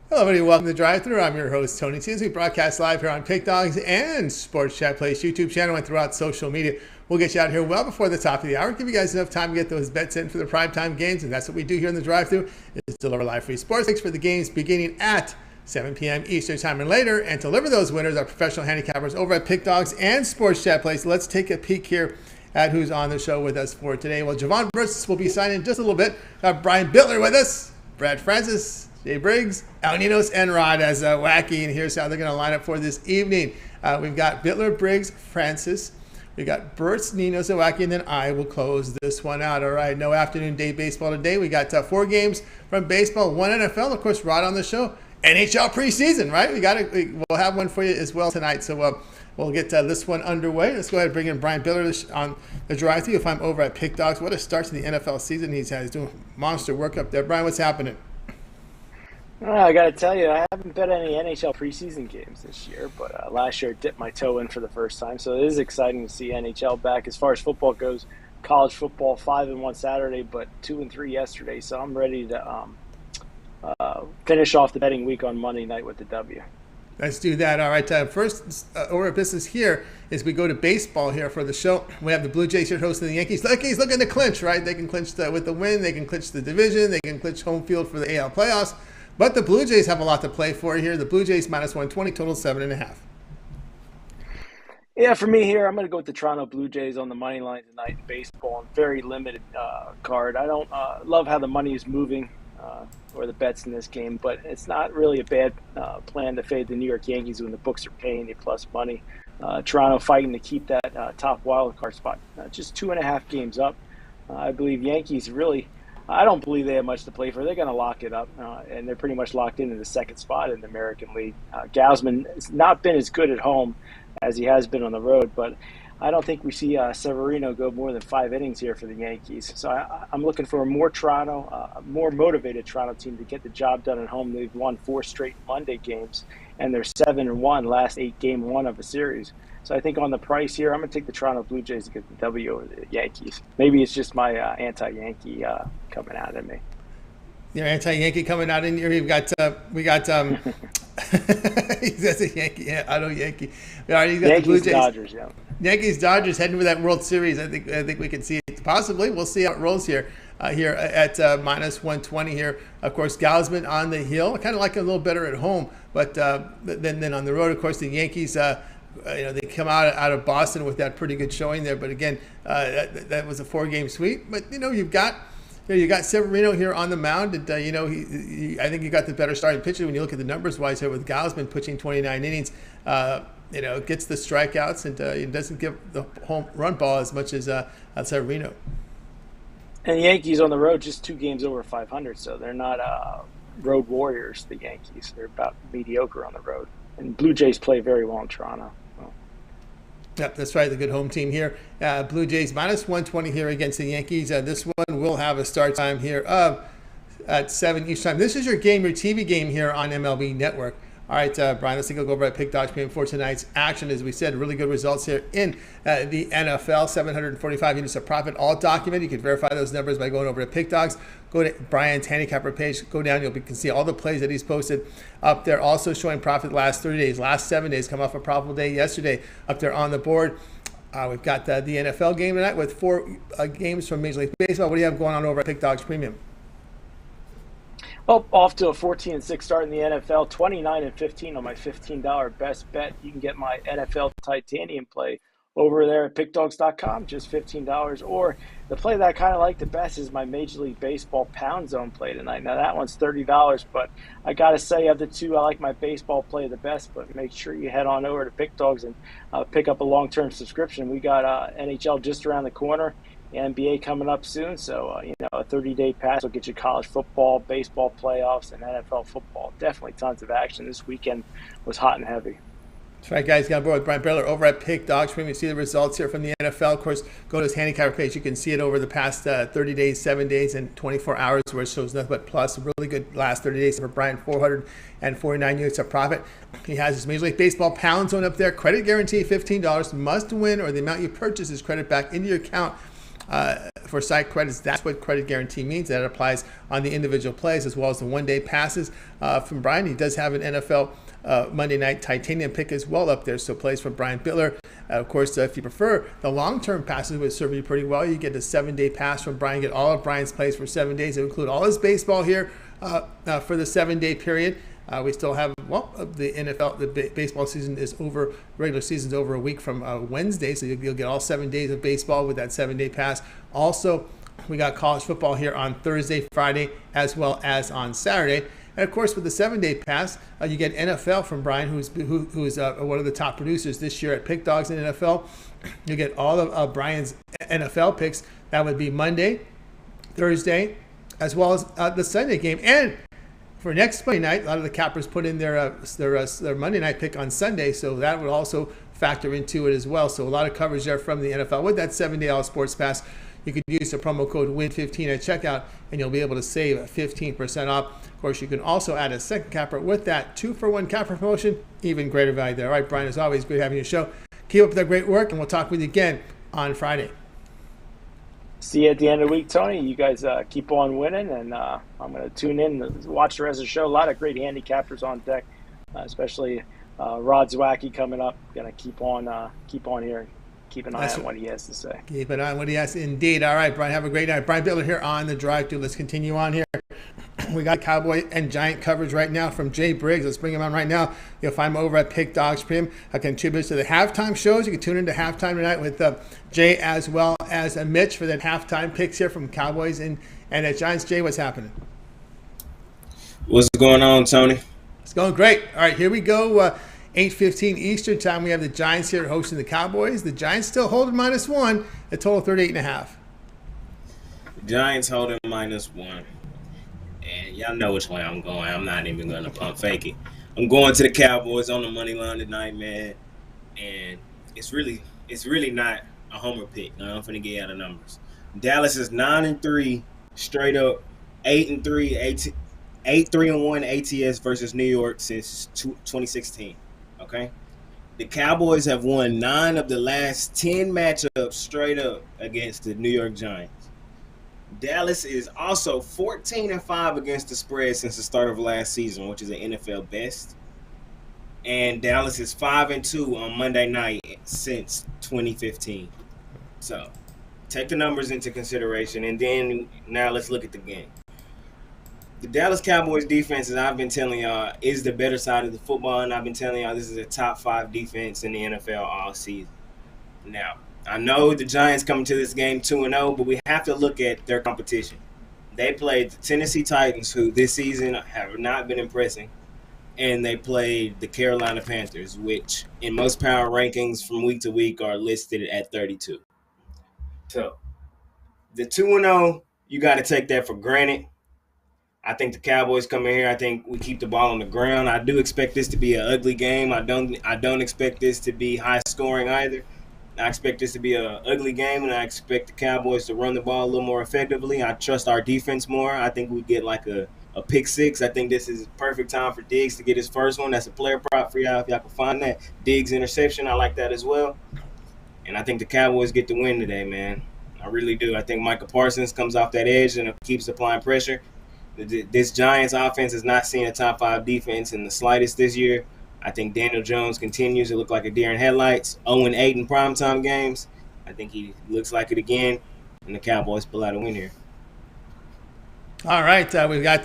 Hello, everybody. Welcome to Drive-Thru. I'm your host, Tony T. We broadcast live here on Pick Dogs and Sports Chat Place YouTube channel and throughout social media. We'll get you out here well before the top of the hour. Give you guys enough time to get those bets in for the primetime games, and that's what we do here in the Drive-Thru, is deliver live free sports picks for the games beginning at 7 p.m. Eastern Time and later, and deliver those winners, our professional handicappers over at Pick Dogs and Sports Chat Place. Let's take a peek here at who's on the show with us for today. Well, Jovan Burts will be signing in just a little bit. Got Brian Bitler with us, Brad Francis, Jay Briggs, Al Ninos, and Rod as Zawacky, and here's how they're going to line up for this evening. We've got Bitler, Briggs, Francis. We got Burts, Ninos, Zawacky, and then I will close this one out. All right, no afternoon day baseball today. We got 4 games from baseball, 1 NFL. Of course, Rod on the show. Nhl Preseason, right? We'll have one for you as well tonight. So we'll get this one underway. Let's go ahead and bring in Brian Bitler on the Drive-Thru. You'll find him over at Pick Dogs. What a start to the NFL season he's had. He's doing monster work up there. Brian, what's happening? I got to tell you, I haven't bet any NHL preseason games this year, but last year I dipped my toe in for the first time, so it is exciting to see NHL back. As far as football goes, college football 5-1 Saturday, but 2-3 yesterday, so I'm ready to finish off the betting week on Monday night with the W. Let's do that. All right. First order of business here is we go to baseball here for the show. We have the Blue Jays here hosting the Yankees. Yankees looking to clinch, right? They can clinch with the win. They can clinch the division. They can clinch home field for the AL playoffs. But the Blue Jays have a lot to play for here. The Blue Jays minus 120, total 7.5. Yeah, for me here, I'm going to go with the Toronto Blue Jays on the money line tonight in baseball. Very limited card. I don't love how the money is moving or the bets in this game, but it's not really a bad plan to fade the New York Yankees when the books are paying you plus money. Toronto fighting to keep that top wild card spot. Just 2.5 games up. I believe Yankees really, I don't believe they have much to play for. They're going to lock it up, and they're pretty much locked into the second spot in the American League. Gausman has not been as good at home as he has been on the road, but I don't think we see Severino go more than 5 innings here for the Yankees. So I'm looking for a more more motivated Toronto team to get the job done at home. They've won 4 straight Monday games, and they're 7-1 last 8 game 1 of a series. So I think on the price here, I'm going to take the Toronto Blue Jays to get the W over the Yankees. Maybe it's just my anti-Yankee coming out at me. Your anti-Yankee coming out in here. That's a Yankee. Yeah, I know Yankee. All right, he's got Yankees, the Blue Jays. Dodgers, yeah. Yankees, Dodgers heading for that World Series. I think we can see it possibly. We'll see how it rolls here. Here at minus 120 here. Of course, Gausman on the hill. Kind of like a little better at home, but then on the road, of course, the Yankees. They come out of Boston with that pretty good showing there. But again, that was a 4-game sweep. But you've got Severino here on the mound, and I think you got the better starting pitcher when you look at the numbers wise here with Gausman pitching 29 innings. Gets the strikeouts and it doesn't give the home run ball as much as Severino. And the Yankees on the road just 2 games over 500, so they're not road warriors. The Yankees, they're about mediocre on the road, and Blue Jays play very well in Toronto. Yep, that's right. The good home team here. Blue Jays minus 120 here against the Yankees. This one will have a start time here at 7 each time. This is your game, your TV game here on MLB Network. All right, Brian, let's take a look over at Pick Dogs Premium for tonight's action. As we said, really good results here in the NFL. 745 units of profit, all documented. You can verify those numbers by going over to Pick Dogs. Go to Brian's Handicapper page. Go down. You can see all the plays that he's posted up there. Also showing profit last 30 days. Last 7 days. Come off a profitable day yesterday up there on the board. We've got the NFL game tonight with 4 games from Major League Baseball. What do you have going on over at Pick Dogs Premium? Well, off to a 14-6 start in the NFL, 29-15 on my $15 best bet. You can get my NFL Titanium play over there at pickdogs.com, just $15. Or the play that I kind of like the best is my Major League Baseball Pound Zone play tonight. Now, that one's $30, but I got to say, of the 2, I like my baseball play the best. But make sure you head on over to Pick Dogs and pick up a long-term subscription. We got NHL just around the corner. NBA coming up soon, so a 30-day pass will get you college football, baseball playoffs, and NFL football. Definitely tons of action. This weekend was hot and heavy. That's right, guys. Got on board with Brian Bitler over at Pick Dogs Premium. You see the results here from the NFL. Of course, go to his handicapper page. You can see it over the past 30 days, 7 days, and 24 hours, where it shows nothing but plus. Really good last 30 days for Brian, 449 units of profit. He has his Major League Baseball Pound Zone up there. Credit guarantee, $15. Must win, or the amount you purchase is credit back into your account for site credits. That's what credit guarantee means. That applies on the individual plays as well as the one-day passes from Brian. He does have an NFL Monday night titanium pick as well up there. So plays from Brian Bitler. Of course, if you prefer the long-term passes, would serve you pretty well. You get a 7-day pass from Brian. Get all of Brian's plays for 7 days. It would include all his baseball here for the 7-day period. We still have, the NFL, the baseball season is over, regular season's over a week from Wednesday, so you'll get all 7 days of baseball with that 7-day pass. Also, we got college football here on Thursday, Friday, as well as on Saturday. And of course, with the 7-day pass, you get NFL from Brian, who's one of the top producers this year at Pick Dogs in NFL. You get all of Brian's NFL picks. That would be Monday, Thursday, as well as the Sunday game. And for next Monday night, a lot of the cappers put in their Monday night pick on Sunday, so that would also factor into it as well. So a lot of coverage there from the NFL. With that 7-day All Sports Pass, you could use the promo code WIN15 at checkout, and you'll be able to save 15% off. Of course, you can also add a second capper with that 2-for-1 capper promotion. Even greater value there. All right, Brian, as always, great having you on the show. Keep up the great work, and we'll talk with you again on Friday. See you at the end of the week, Tony. You guys keep on winning, and I'm going to tune in and watch the rest of the show. A lot of great handicappers on deck, especially Rod Zawacky coming up. Going to keep on here. Keep an eye on what he has to say. Keep an eye on what he has to, indeed. All right, Brian, have a great night. Brian Bitler here on The Drive Thru. Let's continue on here. We got Cowboy and Giant coverage right now from Jay Briggs. Let's bring him on right now. You'll find him over at Pick Dogs Premium. Contributes to the halftime shows. You can tune into halftime tonight with Jay as well as Mitch for that halftime picks here from Cowboys and Giants. Jay, what's happening? What's going on, Tony? It's going great. All right, here we go. 8:15 Eastern time. We have the Giants here hosting the Cowboys. The Giants still holding -1. A total of 38.5. The Giants holding -1. And y'all know which way I'm going. I'm not even going to pump fake it. I'm going to the Cowboys on the money line tonight, man. And it's really not a homer pick. I'm finna get out of numbers. Dallas is 9-3 straight up, 8-3, 8-3-1 ATS versus New York since 2016. Okay, the Cowboys have won 9 of the last 10 matchups straight up against the New York Giants. Dallas is also 14-5 against the spread since the start of last season, which is an NFL best. And Dallas is 5-2 on Monday night since 2015. So take the numbers into consideration, and then now let's look at the game. The Dallas Cowboys defense, as I've been telling y'all, is the better side of the football, and I've been telling y'all this is a top 5 defense in the NFL all season. Now, I know the Giants coming to this game 2-0, but we have to look at their competition. They played the Tennessee Titans, who this season have not been impressing, and they played the Carolina Panthers, which in most power rankings from week to week are listed at 32. So, the 2-0, you got to take that for granted. I think the Cowboys come in here. I think we keep the ball on the ground. I do expect this to be an ugly game. I don't expect this to be high scoring either. I expect this to be an ugly game, and I expect the Cowboys to run the ball a little more effectively. I trust our defense more. I think we get like a pick six. I think this is perfect time for Diggs to get his first one. That's a player prop for y'all if y'all can find that. Diggs interception, I like that as well. And I think the Cowboys get the win today, man. I really do. I think Micah Parsons comes off that edge and keeps applying pressure. This Giants offense has not seen a top 5 defense in the slightest this year. I think Daniel Jones continues to look like a deer in headlights. 0-8 in primetime games. I think he looks like it again, and the Cowboys pull out a win here. All right, we've got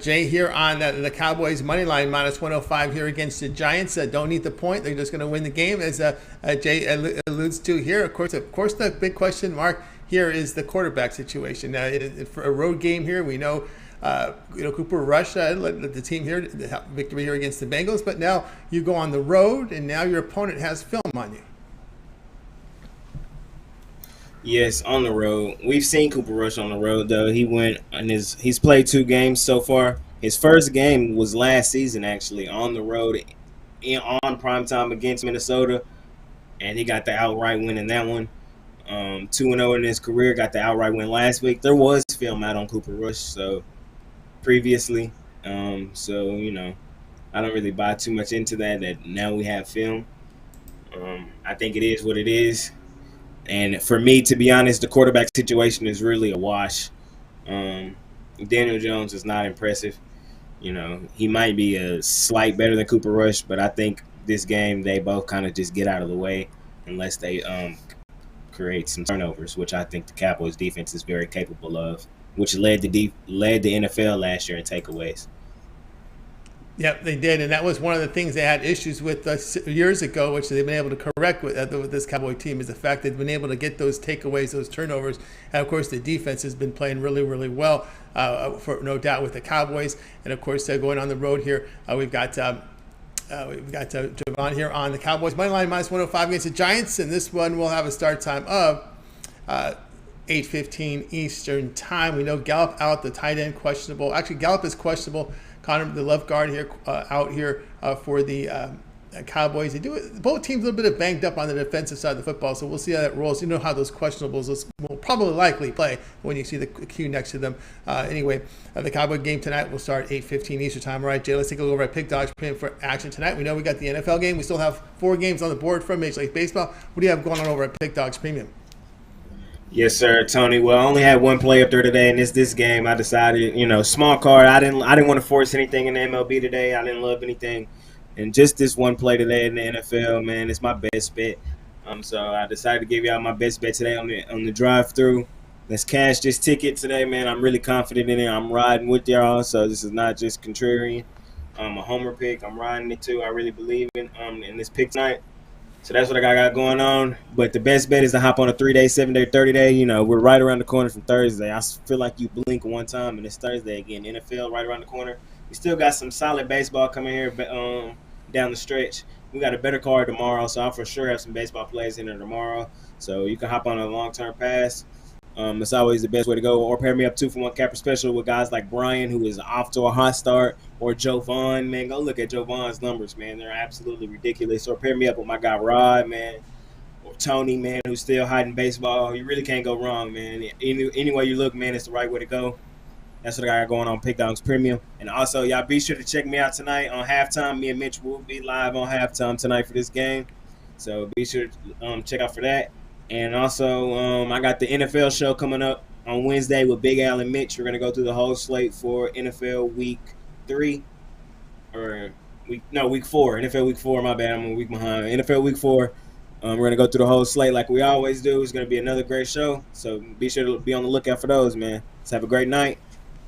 Jay here on the Cowboys money line -105 here against the Giants. Don't need the point; they're just going to win the game, as Jay alludes to here. Of course, the big question mark here is the quarterback situation. For a road game here, we know Cooper Rush led the team here, the victory here against the Bengals. But now you go on the road, and now your opponent has film on you. Yes, on the road. We've seen Cooper Rush on the road, though. He went and he's played 2 games so far. His first game was last season, actually, on the road on primetime against Minnesota, and he got the outright win in that one. 2-0 in his career, got the outright win last week. There was film out on Cooper Rush, so previously. So, I don't really buy too much into that now we have film. I think it is what it is. And for me, to be honest, the quarterback situation is really a wash. Daniel Jones is not impressive. You know, he might be a slight better than Cooper Rush, but I think this game they both kind of just get out of the way unless they create some turnovers, which I think the Cowboys defense is very capable of, which led the NFL last year in takeaways. Yep, they did, and that was one of the things they had issues with years ago, which they've been able to correct with this Cowboy team, is the fact they've been able to get those takeaways, those turnovers, and of course the defense has been playing really, really well, for no doubt, with the Cowboys, and of course going on the road here, we've got Jovan here on the Cowboys money line -105 against the Giants, and this one will have a start time of 8:15 Eastern time. We know Gallup out, the tight end questionable. Actually, Gallup is questionable. Connor, the left guard here, out here for the Cowboys. They do it. Both teams a little bit of banged up on the defensive side of the football, so we'll see how that rolls. You know how those questionables will probably likely play when you see the queue next to them. Anyway, the Cowboy game tonight will start 8:15 Eastern time. All right, Jay, let's take a look over at Pick Dogs for action tonight. We know we got the NFL game. We still have 4 games on the board from Major League Baseball. What do you have going on over at Pick Dogs Premium? Yes, sir, Tony. Well, I only had one play up there today, and this game. I decided, small card. I didn't want to force anything in the MLB today. I didn't love anything, and just this one play today in the NFL, man, it's my best bet. So I decided to give y'all my best bet today on the drive-through. Let's cash this ticket today, man. I'm really confident in it. I'm riding with y'all, so this is not just contrarian. A homer pick. I'm riding it too. I really believe in this pick tonight. So that's what I got going on. But the best bet is to hop on a 3-day, 7-day, 30-day. We're right around the corner from Thursday. I feel like you blink one time, and it's Thursday again. NFL right around the corner. We still got some solid baseball coming here down the stretch. We got a better card tomorrow, so I'll for sure have some baseball plays in there tomorrow. So you can hop on a long-term pass. It's always the best way to go. Or pair me up 2-for-1 capper special with guys like Brian, who is off to a hot start, or Jovan. Man, go look at Jovan's numbers, man. They're absolutely ridiculous. Or pair me up with my guy Rod, man, or Tony, man, who's still hiding baseball. You really can't go wrong, man. Any way you look, man, it's the right way to go. That's what I got going on Pick Dogs Premium. And also, y'all be sure to check me out tonight on halftime. Me and Mitch will be live on halftime tonight for this game. So be sure to check out for that. And also, I got the NFL show coming up on Wednesday with Big Al and Mitch. We're going to go through the whole slate for NFL Week 4. NFL Week 4, my bad. I'm a week behind. NFL Week 4. We're going to go through the whole slate like we always do. It's going to be another great show. So be sure to be on the lookout for those, man. Let's have a great night.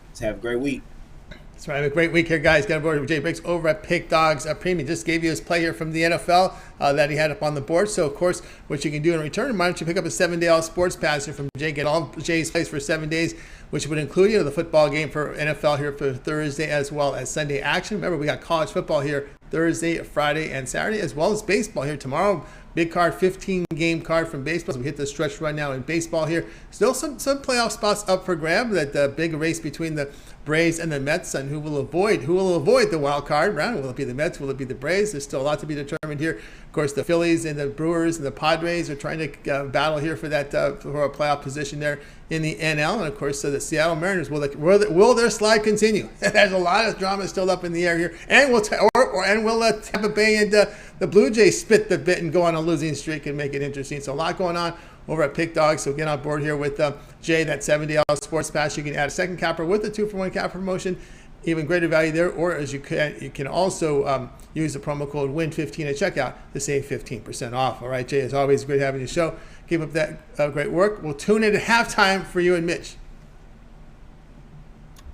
Let's have a great week. That's right. Have a great week here, guys. Got on board with Jay Briggs over at Pick Dogs Premium. Just gave you his play here from the NFL that he had up on the board. So, of course, what you can do in return, why don't you pick up a 7-day all sports pass here from Jay? Get all Jay's plays for 7 days, which would include the football game for NFL here for Thursday as well as Sunday action. Remember, we got college football here Thursday, Friday, and Saturday, as well as baseball here tomorrow. Big card, 15-game card from baseball. So we hit the stretch run now in baseball here. Still some playoff spots up for grab. That big race between the Braves and the Mets, and who will avoid the wild card round. Will it be the Mets? Will it be the Braves? There's still a lot to be determined here. Of course, the Phillies and the Brewers and the Padres are trying to battle here for that for a playoff position there in the NL. And of course, the Seattle Mariners, will their slide continue? There's a lot of drama still up in the air here, and will Tampa Bay and the Blue Jays spit the bit and go on a losing streak and make it interesting? So a lot going on over at Pick Dogs. So get on board here with Jay, that 7-day sports pass. You can add a second capper with a 2-for-1 capper promotion. Even greater value there. Or as you can also use the promo code WIN15 at checkout to save 15% off. All right, Jay, as always, great having you show. Keep up that great work. We'll tune in at halftime for you and Mitch.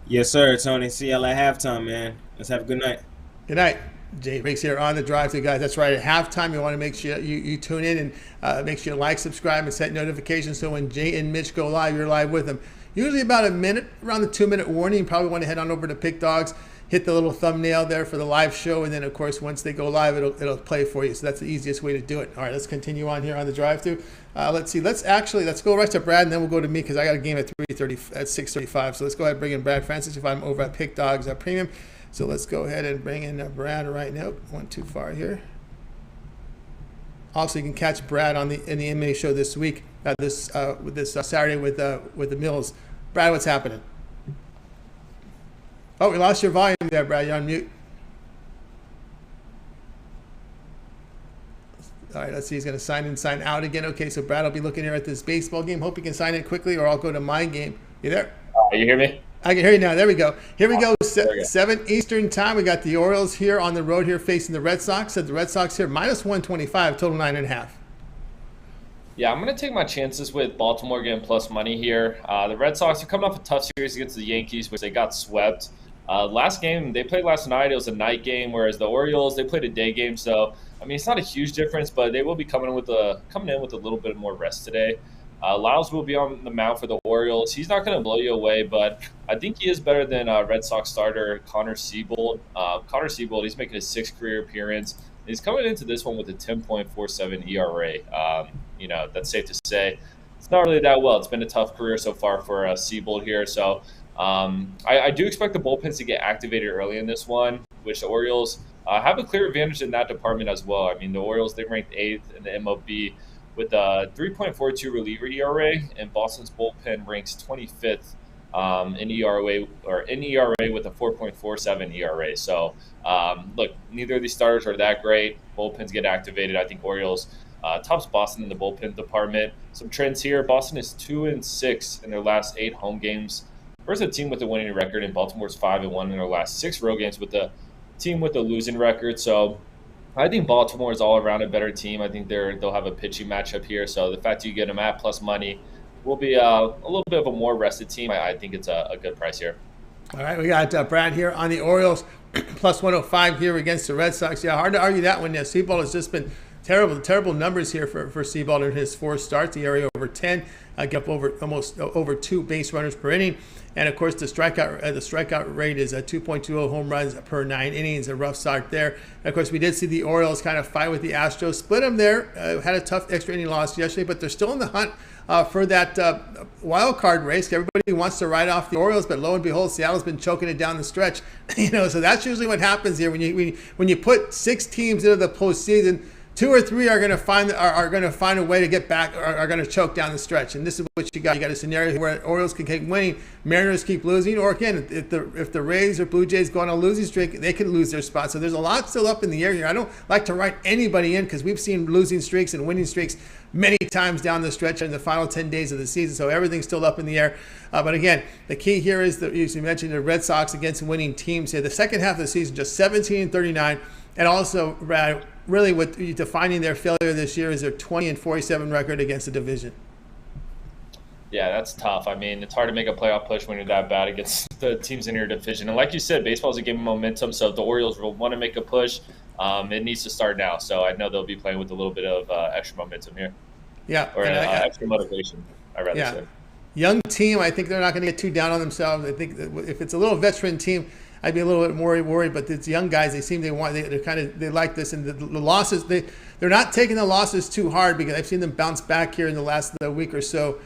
Yes, sir, Tony. See y'all at halftime, man. Let's have a good night. Good night. Jay Briggs here on the drive-thru, guys. That's right. At halftime, you want to make sure you tune in and make sure you like, subscribe, and set notifications so when Jay and Mitch go live, you're live with them. Usually about a minute, around the 2-minute warning. You probably want to head on over to Pick Dogs, hit the little thumbnail there for the live show, and then, of course, once they go live, it'll play for you. So that's the easiest way to do it. All right, let's continue on here on the drive-thru. Let's see. Let's go right to Brad, and then we'll go to me because I got a game at 6:35. So let's go ahead and bring in Brad Francis if I'm over at Pick Dogs Premium. So let's go ahead and bring in Brad right now. Went too far here. Also, you can catch Brad in the MMA show this week, this Saturday with the Mills. Brad, what's happening? Oh, we lost your volume there, Brad. You're on mute. All right, let's see. He's going to sign in, sign out again. Okay, so Brad will be looking here at this baseball game. Hope he can sign in quickly, or I'll go to my game. You there? You hear me? I can hear you now. There we go. Here we go. 7 Eastern time. We got the Orioles here on the road here facing the Red Sox. Said the Red Sox here -125, total 9.5. Yeah, I'm going to take my chances with Baltimore getting plus money here. The Red Sox are coming off a tough series against the Yankees, which they got swept. Last game, they played last night. It was a night game, whereas the Orioles, they played a day game. So, I mean, it's not a huge difference, but they will be coming in with a little bit more rest today. Lyles will be on the mound for the Orioles. He's not going to blow you away, but I think he is better than Red Sox starter Connor Seabold. Connor Seabold, he's making his 6th career appearance. He's coming into this one with a 10.47 ERA. That's safe to say. It's not really that well. It's been a tough career so far for Seabold here. So I do expect the bullpens to get activated early in this one, which the Orioles have a clear advantage in that department as well. I mean, the Orioles, they ranked 8th in the MLB with a 3.42 reliever ERA, and Boston's bullpen ranks 25th in ERA with a 4.47 ERA. So, look, neither of these starters are that great. Bullpens get activated. I think Orioles tops Boston in the bullpen department. Some trends here: Boston is 2-6 in their last 8 home games versus a team with a winning record, and Baltimore's 5-1 in their last 6 road games with a team with a losing record. So I think Baltimore is all around a better team. I think they'll have a pitching matchup here. So the fact that you get them at plus money will be a little bit of a more rested team. I think it's a good price here. All right, we got Brad here on the Orioles, plus 105 here against the Red Sox. Yeah, hard to argue that one. Yeah, Seabold has just been terrible numbers here for Seabold in his 4 starts. The area over 10, get up almost over 2 base runners per inning. And of course, the strikeout rate is 2.20 home runs per 9 innings. A rough start there. And of course, we did see the Orioles kind of fight with the Astros, split them there. Had a tough extra inning loss yesterday, but they're still in the hunt for that wild card race. Everybody wants to ride off the Orioles, but lo and behold, Seattle's been choking it down the stretch. So that's usually what happens here when you put 6 teams into the postseason. 2 or 3 are going to find a way to get back, or are going to choke down the stretch. And this is what you got. You got a scenario where Orioles can keep winning, Mariners keep losing, or again, if the Rays or Blue Jays go on a losing streak, they can lose their spot. So there's a lot still up in the air here. I don't like to write anybody in because we've seen losing streaks and winning streaks many times down the stretch in the final 10 days of the season. So everything's still up in the air. But again, the key here is that, as you mentioned, the Red Sox against winning teams here. The second half of the season, just 17-39, and also really what defining their failure this year is their 20-47 record against the division. Yeah, that's tough. I mean, it's hard to make a playoff push when you're that bad against the teams in your division. And like you said, baseball is a game of momentum. So if the Orioles will want to make a push, it needs to start now. So I know they'll be playing with a little bit of extra momentum here. Yeah. Or extra motivation, I'd rather say. Young team, I think they're not going to get too down on themselves. I think that if it's a little veteran team, I'd be a little bit more worried, but it's young guys. They like this, and the losses they're not taking the losses too hard because I've seen them bounce back here in the last week or so,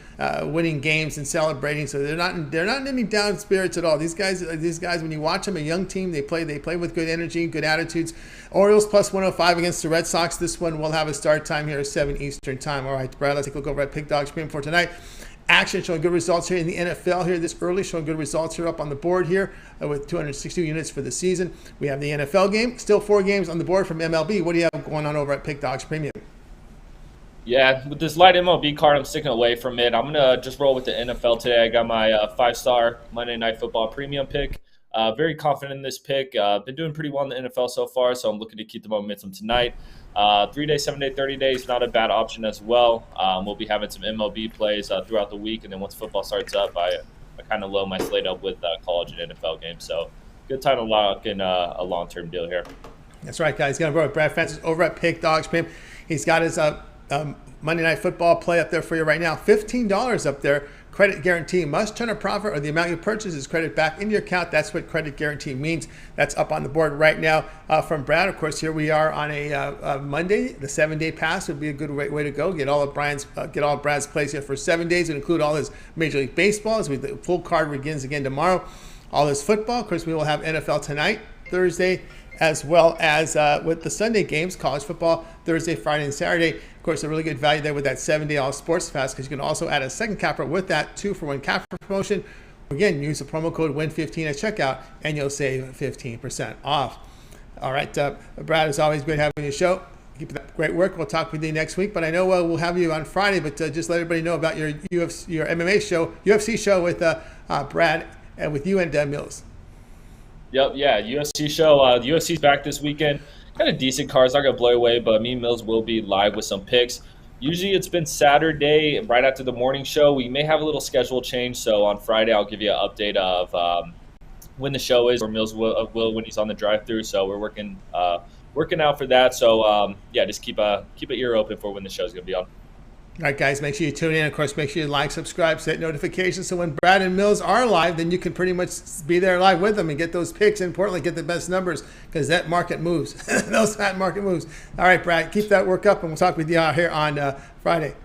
winning games and celebrating. So they're not in any down spirits at all. These guys, when you watch them, a young team, they play with good energy, good attitudes. Orioles plus 105 against the Red Sox. This one will have a start time here at 7 Eastern time. All right, Brad, let's take a look over at Pick Dogs Premium for tonight. Action showing good results here in the NFL here this early, showing good results here up on the board here with 262 units for the season. We have the NFL game, still 4 games on the board from MLB. What do you have going on over at Pick Dogs Premium? Yeah, with this light MLB card, I'm sticking away from it. I'm going to just roll with the NFL today. I got my 5-star Monday Night Football premium pick. Very confident in this pick. Been doing pretty well in the NFL so far, so I'm looking to keep the momentum tonight. 3-day, 7-day, 30 days, not a bad option as well. We'll be having some MLB plays throughout the week, and then once football starts up, I kind of load my slate up with college and NFL games. So good time to lock in a long-term deal here. That's right, guys. He's going to go with Brad Francis over at Pick Dogs Premium. He's got his Monday Night Football play up there for you right now. $15 up there. Credit guarantee must turn a profit or the amount you purchase is credited back into your account. That's what credit guarantee means. That's up on the board right now from Brad. Of course, here we are on a Monday. The 7-day pass would be a good way to go. Get all of Brad's plays here for 7 days. It would include all his Major League Baseball. The full card begins again tomorrow. All his football. Of course, we will have NFL tonight, Thursday, as well as with the Sunday games, college football, Thursday, Friday, and Saturday. Of course, a really good value there with that 7-day all sports pass because you can also add a second capper with that 2-for-1 capper promotion. Again, use the promo code WIN15 at checkout and you'll save 15% off. All right, Brad, it's always great having you show. Keep up great work. We'll talk with you next week. But I know we'll have you on Friday. But just let everybody know about your MMA show, UFC show with Brad and with you and Mills. Yep, yeah, UFC show. The UFC's back this weekend. Kind of decent cards, not gonna blow away, but me and Mills will be live with some picks. Usually it's been Saturday right after the morning show. We may have a little schedule change, so on Friday I'll give you an update of when the show is, or Mills will when he's on the drive-through. So we're working out for that. So yeah, just keep an ear open for when the show's gonna be on. All right, guys, make sure you tune in. Of course, make sure you like, subscribe, set notifications. So when Brad and Mills are live, then you can pretty much be there live with them and get those picks. And importantly, get the best numbers because that market moves. That market moves. All right, Brad, keep that work up, and we'll talk with you here on Friday.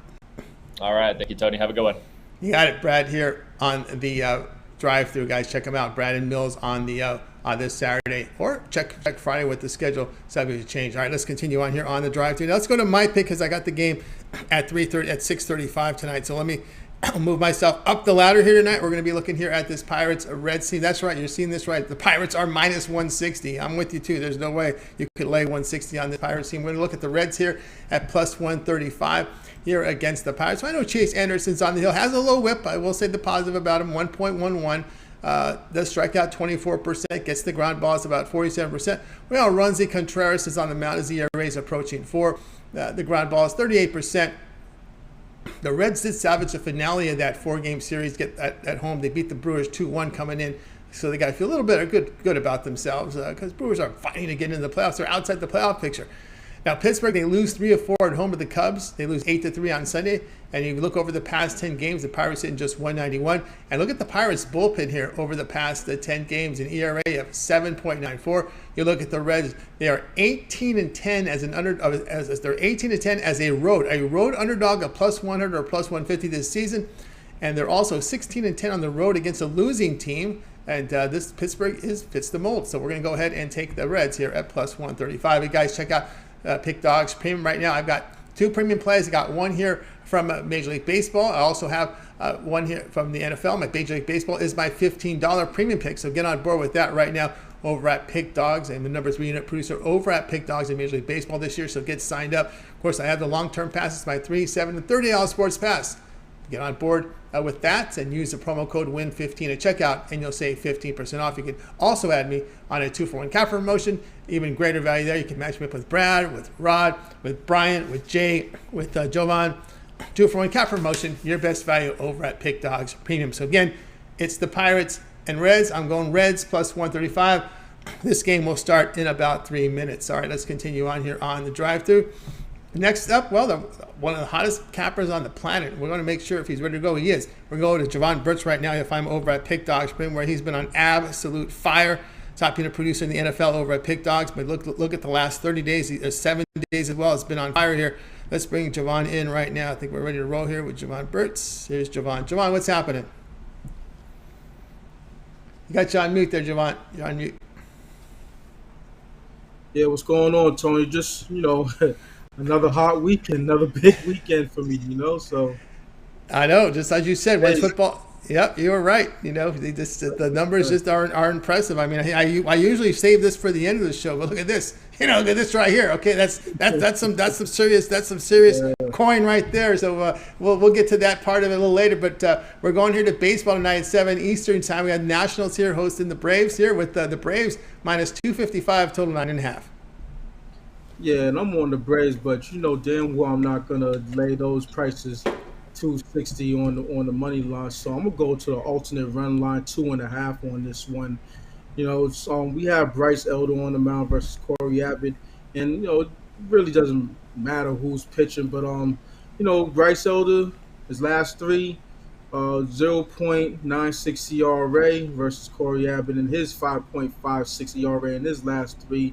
All right. Thank you, Tony. Have a good one. You got it, Brad, here on the drive-through, guys. Check them out. Brad and Mills on the this Saturday, or check Friday with the schedule subject to change. All right, let's continue on here on the drive-through. Now let's go to my pick because I got the game at 6:35 tonight. So let me move myself up the ladder here tonight. We're going to be looking here at this Pirates Reds team. That's right, you're seeing this right. The Pirates are minus 160. I'm with you too. There's no way you could lay 160 on the Pirates team. We're going to look at the Reds here at plus 135 here against the Pirates. So I know Chase Anderson's on the hill, has a low whip. I will say the positive about him, 1.11. Does strike out 24%, gets the ground balls about 47%. Well, Runzi Contreras is on the mound. His ERA is approaching 4. The ground balls 38%. The Reds did salvage the finale of that 4-game series at home. They beat the Brewers 2-1 coming in. So they got to feel a little bit good about themselves because Brewers are fighting to get into the playoffs. They're outside the playoff picture. Now, Pittsburgh, they lose 3 of 4 at home to the Cubs. They lose 8-3 on Sunday. And if you look over the past 10 games, the Pirates hitting just 191. And look at the Pirates bullpen here over the past 10 games, an ERA of 7.94. You look at the Reds, they are 18-10 as an they're 18-10 as a road underdog of plus 100 or plus 150 this season. And they're also 16-10 on the road against a losing team. And this Pittsburgh fits the mold. So we're going to go ahead and take the Reds here at plus 135. Hey guys, check out Pick Dogs Premium right now. I've got 2 premium plays. I got one here from Major League Baseball. I also have one here from the NFL. My Major League Baseball is my $15 premium pick. So get on board with that right now over at Pick Dogs. I'm the number 3 unit producer over at Pick Dogs in Major League Baseball this year. So get signed up. Of course, I have the long-term passes, my 3, 7, and $30 sports pass. Get on board with that and use the promo code WIN15 at checkout, and you'll save 15% off. You can also add me on a 2-for-1 cap promotion. Even greater value there. You can match me up with Brad, with Rod, with Brian, with Jay, with Jovan. 2-for-1 cap promotion. Your best value over at Pick Dogs Premium. So again, it's the Pirates and Reds. I'm going Reds plus 135. This game will start in about 3 minutes. All right, let's continue on here on the drive-through. Next up, well, one of the hottest cappers on the planet. We're going to make sure if he's ready to go, he is. We're going to Jovan Burts right now. You'll find him over at Pick Dogs, where he's been on absolute fire. Top unit producer in the NFL over at Pick Dogs. But look at the last 30 days, 7 days as well. It's been on fire here. Let's bring Jovan in right now. I think we're ready to roll here with Jovan Burts. Here's Jovan. Jovan, what's happening? You got you on mute there, Jovan. You're on mute. Yeah, what's going on, Tony? Just, another hot weekend, another big weekend for me, so. I know, just as you said, when football. Yep, you were right. The numbers just are impressive. I mean, I usually save this for the end of the show, but look at this. Look at this right here. Okay, that's some serious coin right there. So we'll get to that part of it a little later. But we're going here to baseball tonight at 7 Eastern time. We have Nationals here hosting the Braves here with the Braves minus 255 total 9.5. Yeah, and I'm on the Braves, but damn well I'm not gonna lay those prices 260 on the money line. So I'm gonna go to the alternate run line 2.5 on this one. We have Bryce Elder on the mound versus Corey Abbott, and it really doesn't matter who's pitching, but Bryce Elder, his last 3, 0.96 ERA versus Corey Abbott and his 5.56 ERA in his last 3.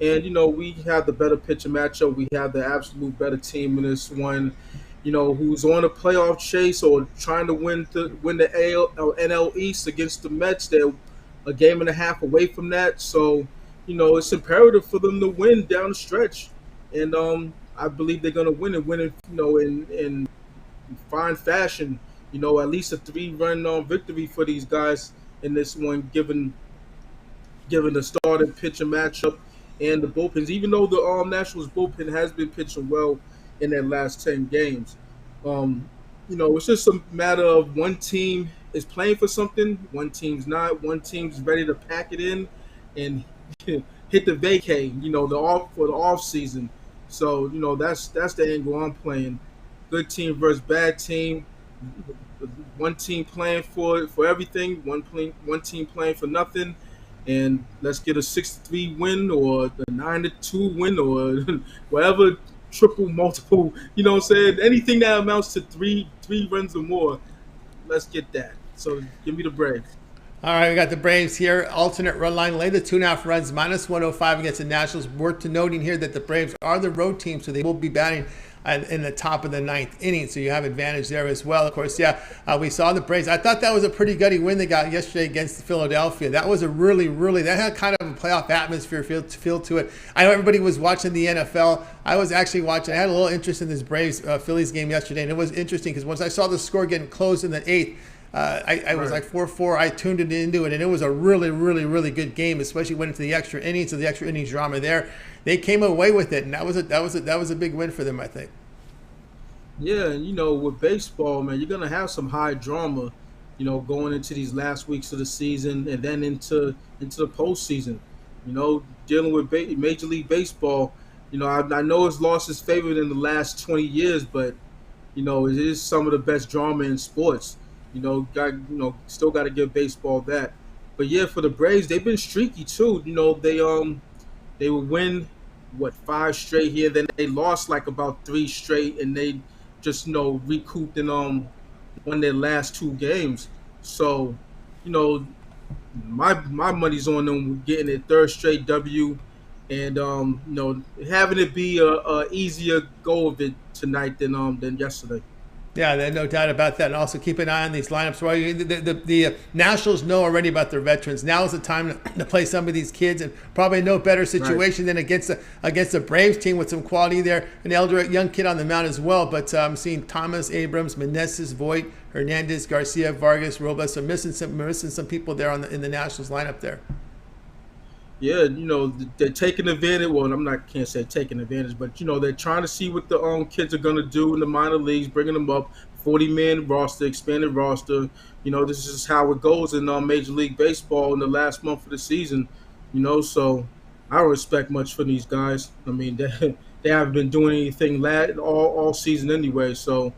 And, we have the better pitcher matchup. We have the absolute better team in this one, who's on a playoff chase or trying to win the NL East against the Mets. They're a game and a half away from that. So, it's imperative for them to win down the stretch. And I believe they're going to win it, in fine fashion. At least a 3-run victory for these guys in this one, given the starting pitcher matchup and the bullpens. Even though the Nationals bullpen has been pitching well in their last 10 games, um, it's just a matter of one team is playing for something, one team's not. One team's ready to pack it in and hit the vacay. For the off season. So that's the angle I'm playing. Good team versus bad team. One team playing for everything. One team playing for nothing. And let's get a 6-3 win or a 9-2 win or whatever, triple, multiple. You know what I'm saying? Anything that amounts to three runs or more, let's get that. So give me the Braves. All right, we got the Braves here. Alternate run line, lay the 2.5 runs, minus 105 against the Nationals. Worth noting here that the Braves are the road team, so they will be batting in the top of the ninth inning, so you have advantage there as well. Of course, we saw the Braves. I thought that was a pretty gutty win they got yesterday against Philadelphia. That was a really, that had kind of a playoff atmosphere feel to it. I know everybody was watching the NFL. I was actually watching. I had a little interest in this Braves-Phillies game yesterday, and it was interesting because once I saw the score getting close in the eighth, I was like 4-4. I tuned it into it, and it was a really, really good game, especially when into the extra innings. So the extra innings drama there, they came away with it, and that was a big win for them, I think. Yeah, and with baseball, man, you're gonna have some high drama, going into these last weeks of the season and then into the postseason. Dealing with Major League Baseball, I know it's lost its favor in the last 20 years, but it is some of the best drama in sports. Still got to give baseball that. But yeah, for the Braves, they've been streaky too. They would win 5 straight here, then they lost like about 3 straight, and they just recouped and won their last 2 games. So, my money's on them getting their 3rd straight W, and having it be a easier go of it tonight than yesterday. Yeah, there's no doubt about that. And also keep an eye on these lineups. The Nationals know already about their veterans. Now is the time to play some of these kids, and probably no better situation than against the Braves team with some quality there. An elder young kid on the mound as well. But I'm seeing Thomas, Abrams, Meneses, Voit, Hernandez, Garcia, Vargas, Robles. I'm missing some people there in the Nationals lineup there. Yeah, they're taking advantage. Well, can't say taking advantage, but they're trying to see what the kids are gonna do in the minor leagues, bringing them up, 40-man roster, expanded roster. This is how it goes in Major League Baseball in the last month of the season. So I don't expect much from these guys. I mean, they haven't been doing anything all season anyway. So,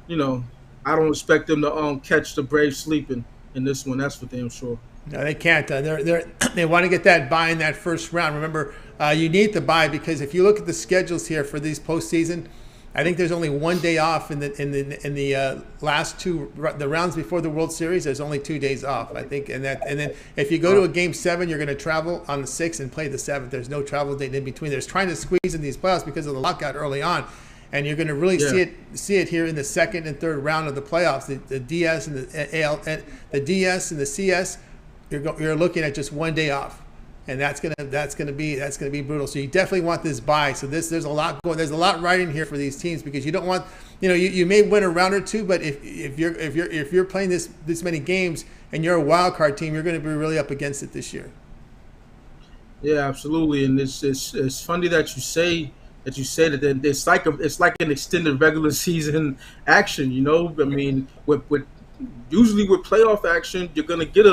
I don't expect them to catch the Braves sleeping in this one. That's for damn sure. No, they can't. They want to get that bye in that first round. Remember, you need the bye because if you look at the schedules here for these postseason, I think there's only 1 day off in the last 2 the rounds before the World Series. There's only 2 days off, I think, and then if you go to a game 7, you're going to travel on the 6th and play the 7th. There's no travel date in between. They're trying to squeeze in these playoffs because of the lockout early on. And you're going to really see it here in the 2nd and 3rd round of the playoffs. The DS and the DS and the CS. You're looking at just 1 day off, and that's gonna be brutal. So you definitely want this bye. So there's a lot riding here for these teams because you don't want you may win a round or 2, but if you're playing this many games and you're a wild card team, you're going to be really up against it this year. Yeah, absolutely, and it's funny that you say that it's like an extended regular season action. I mean, usually with playoff action, you're gonna get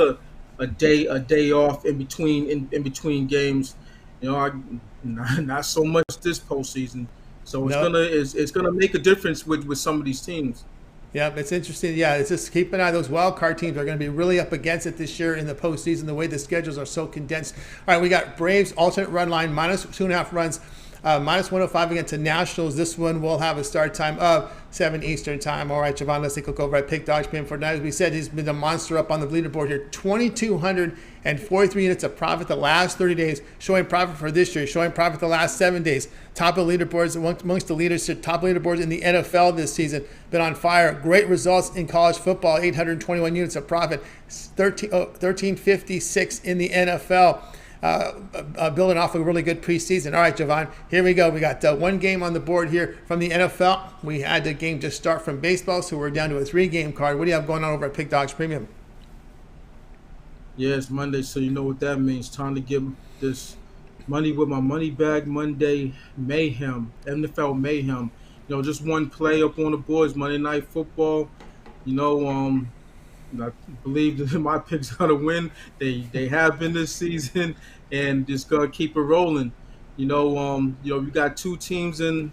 a day off in between games. Not so much this postseason. So it's gonna make a difference with some of these teams. Yeah, it's interesting. Yeah, it's just keep an eye. Those wild card teams are going to be really up against it this year in the postseason. The way the schedules are so condensed. All right, we got Braves alternate run line minus 2.5 runs. Minus 105 against the Nationals. This one will have a start time of 7 Eastern time. All right, Jovan, let's take a look over at Pick Dodge Pin for tonight. As we said, he's been a monster up on the leaderboard here. 2,243 units of profit the last 30 days, showing profit for this year, showing profit the last 7 days. Top of leaderboards, amongst the leaders, top leaderboards in the NFL this season. Been on fire. Great results in college football, 821 units of profit, 1,356 in the NFL. Building off a really good preseason. All right, Jovan, here we go. We got 1 game on the board here from the NFL. We had the game just start from baseball, so we're down to a 3-game card. What do you have going on over at Pick Dogs Premium? Yeah, it's Monday, so you know what that means. Time to give this Money with my money bag Monday mayhem, NFL mayhem. Just one play up on the boards, Monday Night Football. You know, I believe that my picks gonna win. They have been this season, and just gonna keep it rolling. We got two teams in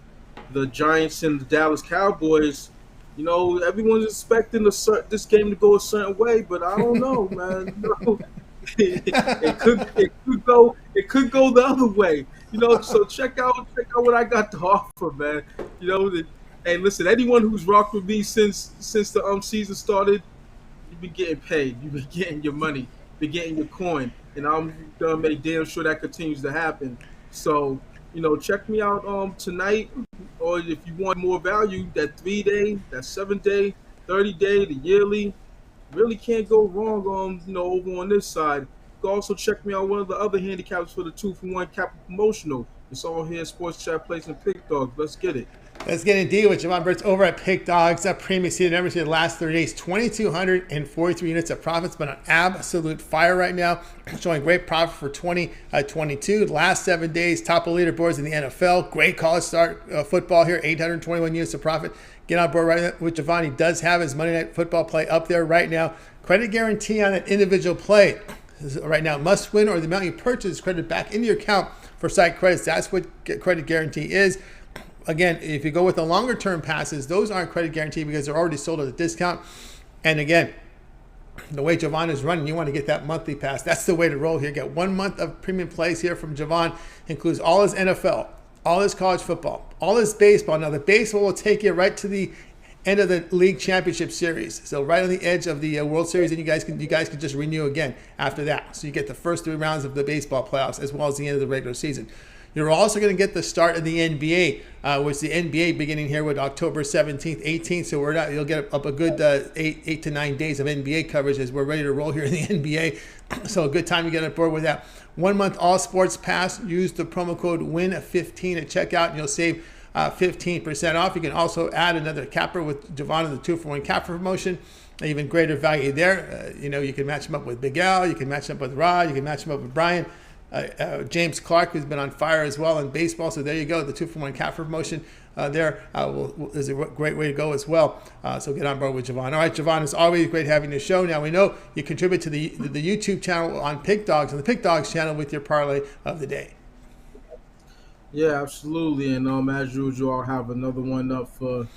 the Giants and the Dallas Cowboys. Everyone's expecting this game to go a certain way, but I don't know, man. It could go the other way. So check out what I got to offer, man. Hey, listen, anyone who's rocked with me since the season started, you've been getting paid. You've been getting your money. You've been getting your coin, and I'm gonna make damn sure that continues to happen. So, check me out tonight, or if you want more value, that 3-day, that 7-day, 30-day, the yearly. Really can't go wrong over on this side. You can also check me out one of the other handicaps for the 2-for-1 capital promotional. It's all here, Sports Chat Place and Pick Dog. Let's get it. Let's get indeed with Jovan Burts over at Pick Dogs. That premium season numbers here the last 30 days, 2,243 units of profits, but on absolute fire right now, showing great profit for 2022. Last 7 days, top of leaderboards in the NFL. Great college start football here, 821 units of profit. Get on board right with Jovan. He does have his Monday Night Football play up there right now. Credit guarantee on that individual play right now, must win, or the amount you purchase is credited back into your account for site credits. That's what credit guarantee is. Again, if you go with the longer term passes, those aren't credit guaranteed because they're already sold at a discount. And again, the way Jovan is running, you want to get that monthly pass. That's the way to roll here. Get 1 month of premium plays here from Jovan. Includes all his NFL, all his college football, all his baseball. Now the baseball will take you right to the end of the league championship series. So right on the edge of the World Series, and you guys can just renew again after that. So you get the first 3 rounds of the baseball playoffs as well as the end of the regular season. You're also going to get the start of the NBA, which the NBA beginning here with October 17th, 18th. So you'll get up a good 8 to 9 days of NBA coverage as we're ready to roll here in the NBA. So a good time to get on board with that. 1 month all sports pass. Use the promo code WIN15 at checkout, and you'll save 15% off. You can also add another capper with Jovan in the 2-for-1 capper promotion. Even greater value there. You can match him up with Big Al. You can match him up with Rod. You can match him up with Brian. James Clark, who's been on fire as well in baseball. So there you go. The 2-for-1 capper promotion is a great way to go as well. So get on board with Jovan. All right, Jovan, it's always great having your show. Now we know you contribute to the YouTube channel on Pick Dogs, on the Pick Dogs channel with your parlay of the day. Yeah, absolutely. And as usual, I'll have another one up for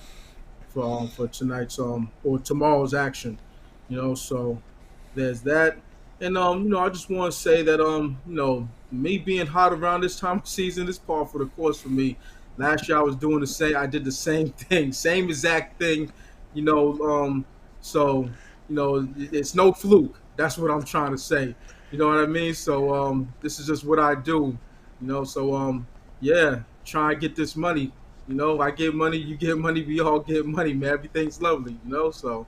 tonight's or tomorrow's action. So there's that. And I just want to say that me being hot around this time of season is par for the course for me. Last year I was doing the same. I did the same thing, same exact thing. So it's no fluke. That's what I'm trying to say. You know what I mean? So this is just what I do. So yeah, try and get this money. I get money, you get money, we all get money, man. Everything's lovely. So.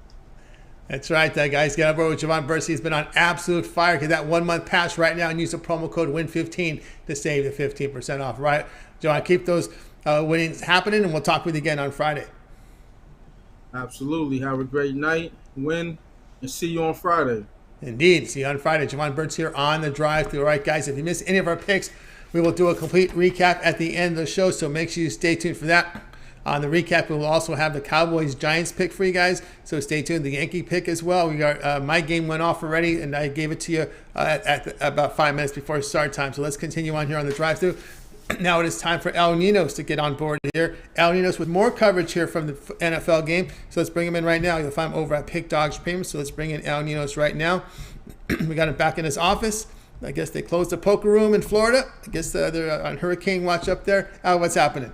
That's right, guys. Get on board with Jovan Burts. He's been on absolute fire. Get that 1 month pass right now and use the promo code WIN15 to save the 15% off. Right, Jovan, keep those winnings happening, and we'll talk with you again on Friday. Absolutely. Have a great night, win, and see you on Friday. Indeed. See you on Friday. Jovan Burts here on the drive-thru. All right, guys, if you missed any of our picks, we will do a complete recap at the end of the show, so make sure you stay tuned for that. On the recap, we will also have the Cowboys-Giants pick for you guys, so stay tuned. The Yankee pick as well. We got my game went off already, and I gave it to you at about 5 minutes before start time. So let's continue on here on the drive-thru. Now it is time for Al Ninos to get on board here. Al Ninos with more coverage here from the NFL game. So let's bring him in right now. You'll find him over at Pick Dogs Premium. So let's bring in Al Ninos right now. We got him back in his office. I guess they closed the poker room in Florida. I guess they're on hurricane watch up there. Al, what's happening?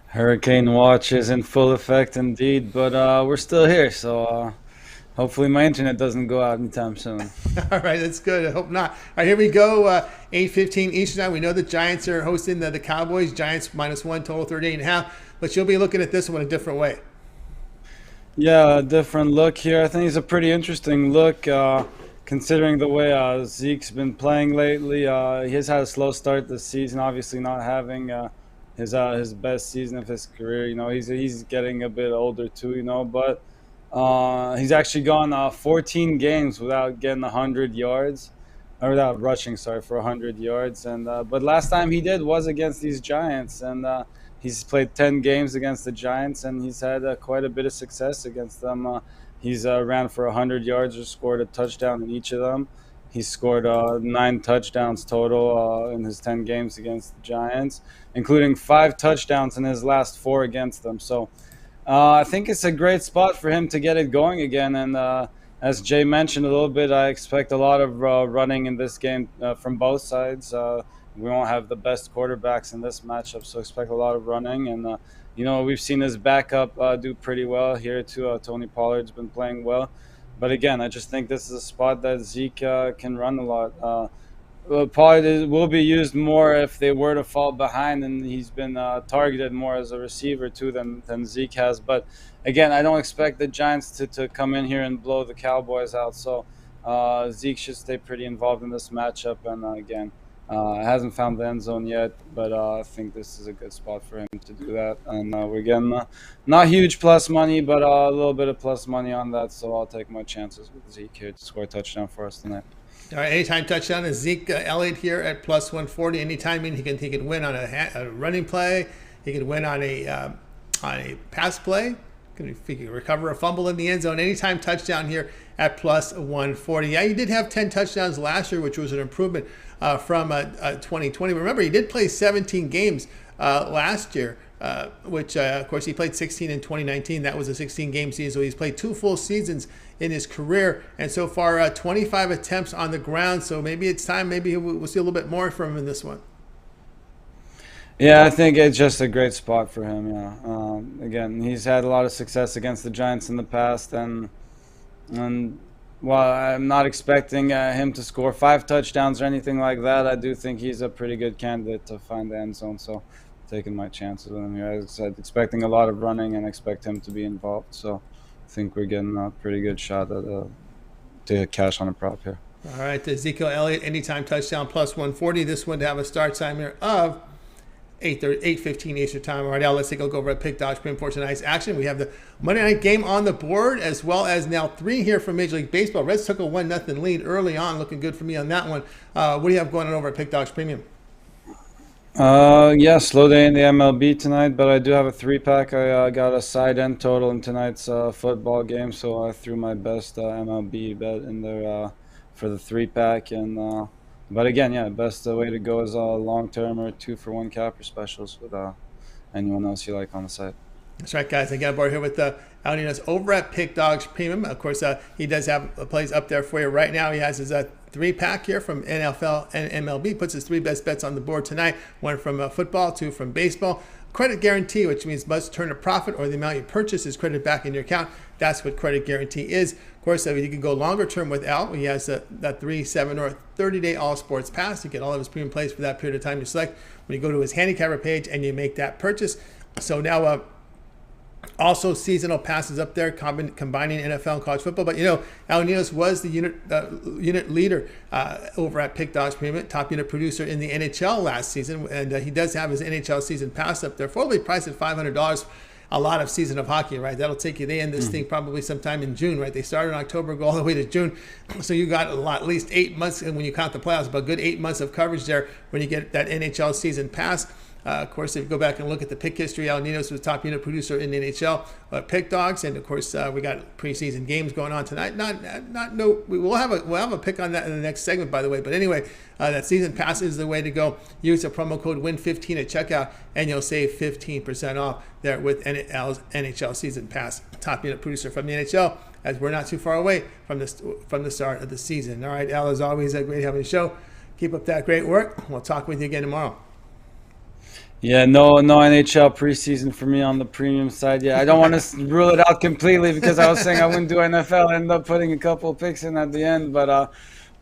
Hurricane watch is in full effect indeed, but we're still here, so hopefully my internet doesn't go out anytime soon. All right, that's good. I hope not. All right, here we go. 8:15 Eastern time. We know the Giants are hosting the Cowboys. Giants -1, total 38.5. But you'll be looking at this one a different way. Yeah, a different look here. I think it's a pretty interesting look, considering the way Zeke's been playing lately. He has had a slow start this season, obviously not having his best season of his career. He's getting a bit older too, but he's actually gone 14 games without getting 100 yards. or without rushing, sorry, for 100 yards. And but last time he did was against these Giants, and he's played 10 games against the Giants, and he's had quite a bit of success against them. He's ran for 100 yards or scored a touchdown in each of them. He scored 9 touchdowns total in his 10 games against the Giants, including 5 touchdowns in his last 4 against them. So I think it's a great spot for him to get it going again. And as Jay mentioned a little bit, I expect a lot of running in this game from both sides. We won't have the best quarterbacks in this matchup, so expect a lot of running. And, we've seen his backup do pretty well here, too. Tony Pollard's been playing well. But, again, I just think this is a spot that Zeke can run a lot. Pollard will be used more if they were to fall behind, and he's been targeted more as a receiver too than Zeke has. But again, I don't expect the Giants to come in here and blow the Cowboys out. So Zeke should stay pretty involved in this matchup. And again, hasn't found the end zone yet, but I think this is a good spot for him to do that. And we're getting not huge plus money, but a little bit of plus money on that. So I'll take my chances with Zeke here to score a touchdown for us tonight. All right, anytime touchdown is Zeke Elliott here at plus 140. Anytime, he can win on a running play. He can win on a pass play. He can recover a fumble in the end zone. Anytime touchdown here at plus 140. Yeah, he did have 10 touchdowns last year, which was an improvement from 2020. Remember, he did play 17 games last year, which, of course, he played 16 in 2019. That was a 16-game season, so he's played 2 full seasons in his career, and so far 25 attempts on the ground. So maybe it's time. Maybe we'll see a little bit more from him in this one. Yeah, I think it's just a great spot for him. Yeah. Again, he's had a lot of success against the Giants in the past, and while I'm not expecting him to score 5 touchdowns or anything like that, I do think he's a pretty good candidate to find the end zone. So taking my chances with him here. As I said, expecting a lot of running and expect him to be involved. So I think we're getting a pretty good shot at to cash on a prop here. All right, Ezekiel Elliott, anytime touchdown plus 140. This one to have a start time here of 8:15 Eastern time. All right, now let's take a look over at Pick Dodge Premium for tonight's action. We have the Monday night game on the board, as well as now 3 here from Major League Baseball. Reds took a 1-0 lead early on. Looking good for me on that one. What do you have going on over at Pick Dodge Premium? Yeah, slow day in the MLB tonight, but I do have a 3-pack. I got a side end total in tonight's football game, so I threw my best MLB bet in there for the 3-pack. And but again, yeah, best way to go is long term or 2-for-1 capper specials with anyone else you like on the site. That's right, guys. I got aboard here with Al Ninos over at Pick Dogs Premium. Of course, he does have plays up there for you right now. He has his 3-pack here from NFL and MLB. Puts his 3 best bets on the board tonight. 1 from football, 2 from baseball. Credit guarantee, which means must turn a profit or the amount you purchase is credited back in your account. That's what credit guarantee is. Of course, you can go longer term with Al. He has that 3, 7, or 30-day all sports pass. You get all of his premium plays for that period of time you select when you go to his Handicapper page and you make that purchase. So now also seasonal passes up there, combining NFL and college football. But Al Ninos was the unit leader over at Pick Dogs Premium, top unit producer in the NHL last season, and he does have his NHL season pass up there, affordably priced at $500. A lot of season of hockey, right? That'll take you. They end this thing probably sometime in June, right? They start in October, go all the way to June, so you got at least 8 months, and when you count the playoffs, about a good 8 months of coverage there when you get that NHL season pass. Of course, if you go back and look at the pick history, Al Ninos was top unit producer in the NHL Pick Dogs, and of course we got preseason games going on tonight. We'll have a pick on that in the next segment, by the way. But anyway, that season pass is the way to go. Use the promo code WIN15 at checkout, and you'll save 15% off there with Al's NHL season pass. Top unit producer from the NHL, as we're not too far away from the start of the season. All right, Al, as always, great having the show. Keep up that great work. We'll talk with you again tomorrow. Yeah, no NHL preseason for me on the premium side. Yeah, I don't want to rule it out completely because I was saying I wouldn't do NFL. I ended up putting a couple of picks in at the end, but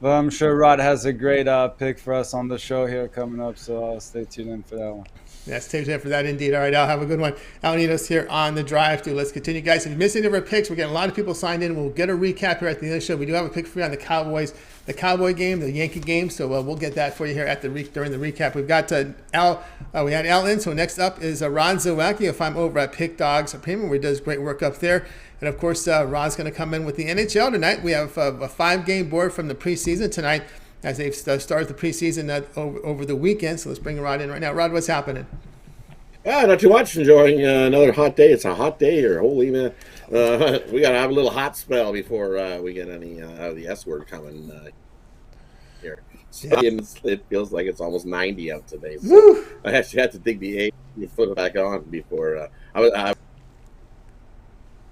I'm sure Rod has a great pick for us on the show here coming up, so I'll stay tuned in for that one. Yeah, stay tuned for that indeed. All right, Al, have a good one. Al Ninos here on the drive through. Let's continue, guys. If you missed any of our picks, we're getting a lot of people signed in. We'll get a recap here at the end of the show. We do have a pick for you on the Cowboys, the Cowboy game, the Yankee game. So we'll get that for you here at during the recap. We've got Al. We had Al in. So next up is Ron Zawacky. If I'm over at Pick Dogs Premium, where he does great work up there. And of course, Ron's going to come in with the NHL tonight. We have a 5-game board from the preseason tonight. as they've started the preseason over the weekend. So let's bring Rod in right now. Rod, what's happening? Not too much. Enjoying another hot day. It's a hot day here. Holy man. We got to have a little hot spell before we get any out of the S word coming here. So, it feels like it's almost 90 out today. So I actually had to dig the AC foot back on before I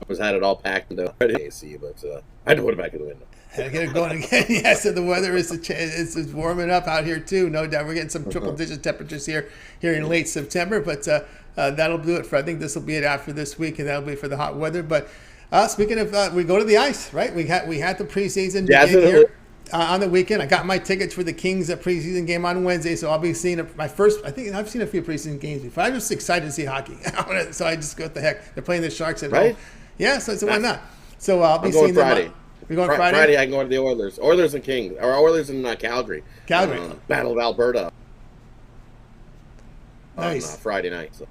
was had it all packed into the AC, but I had to put it back in the window. Get it going again. Yeah, so the weather is warming up out here too. No doubt, we're getting some triple-digit temperatures here in late September. But that'll do it for. I think this will be it after this week, and that'll be for the hot weather. But speaking of, we go to the ice, right? We had the preseason here on the weekend. I got my tickets for the Kings preseason game on Wednesday, so I'll be seeing my first. I think I've seen a few preseason games before. I'm just excited to see hockey, so I just go, what the heck? They're playing the Sharks at home. Yeah, so why not? So I'll be seeing Friday. them. We're going Friday? Friday, I can go to the Oilers and Kings, or Oilers in Calgary. Battle of Alberta. Nice. On Friday night. So.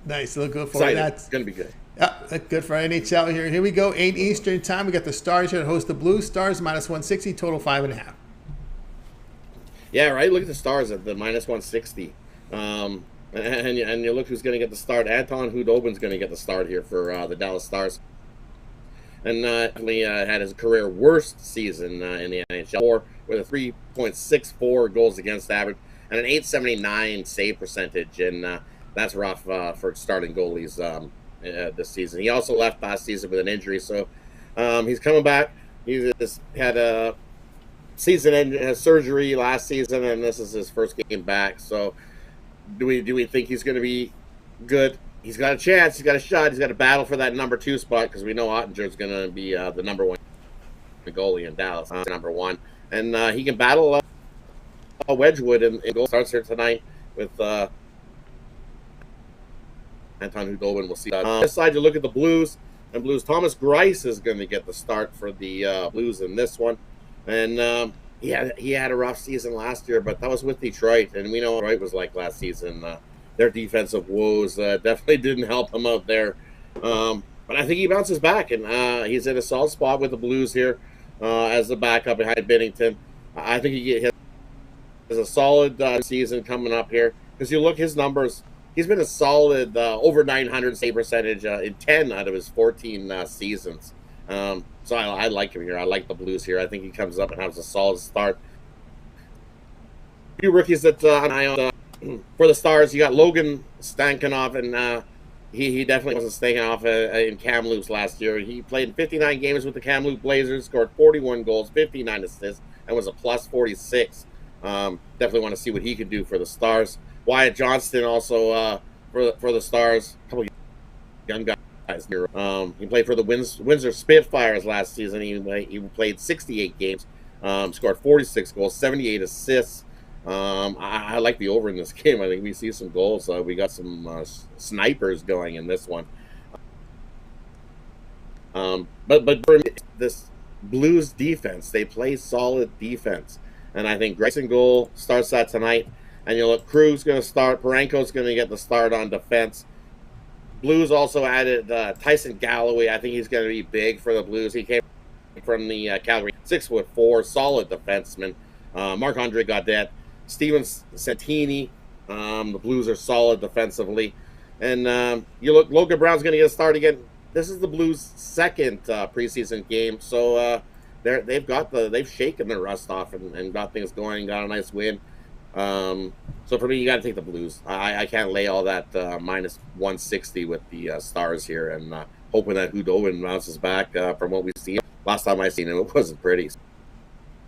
Nice. Look good for that. It's going to be good. Yeah, good for NHL here. Here we go. 8 Eastern time. We got the Stars here to host the Blues. Stars minus 160, total 5.5. Yeah, right. Look at the Stars at the minus 160. And you look who's going to get the start. Anton Hudobin's going to get the start here for the Dallas Stars. And he had his career worst season in the NHL with a 3.64 goals against average and an 879 save percentage. And that's rough for starting goalies this season. He also left last season with an injury, so he's coming back. He just had a season-end surgery last season, and this is his first game back. So do we think he's going to be good? He's got a chance. He's got a shot. He's got to battle for that number 2 spot because we know Ottinger's going to be the number 1 goalie in Dallas, number 1. And he can battle Wedgwood in goal. Starts here tonight with Anton Hudobin. We'll see. This side, you look at the Blues. And Blues, Thomas Greiss is going to get the start for the Blues in this one. And he had a rough season last year, but that was with Detroit. And we know what Detroit was like last season. Their defensive woes definitely didn't help him out there. But I think he bounces back, and he's in a solid spot with the Blues here as the backup behind Binnington. I think he has a solid season coming up here because you look his numbers. He's been a solid over 900 save percentage in 10 out of his 14 seasons. So I like him here. I like the Blues here. I think he comes up and has a solid start. A few rookies that for the Stars, you got Logan Stankonoff, and he definitely wasn't Stankonoff in Kamloops last year. He played in 59 games with the Kamloops Blazers, scored 41 goals, 59 assists, and was a plus 46. Definitely want to see what he can do for the Stars. Wyatt Johnston also for the Stars, a couple of young guys here. He played for the Windsor Spitfires last season. He played 68 games, scored 46 goals, 78 assists. I like the over in this game. I think we see some goals. We got some snipers going in this one. But for this Blues defense, they play solid defense, and I think Grayson goal starts that tonight. And you look, Crew's going to start. Parenko's going to get the start on defense. Blues also added Tyson Galloway. I think he's going to be big for the Blues. He came from the Calgary, 6'4", solid defenseman. Marc-Andre Gaudette. Steven Santini. The Blues are solid defensively. And you look, Logan Brown's going to get a start again. This is the Blues' second preseason game, so they've shaken their rust off and got things going, got a nice win. So for me, you got to take the Blues. I can't lay all that minus 160 with the Stars here, and hoping that Hudobin bounces back from what we've seen. Last time I seen him, it wasn't pretty.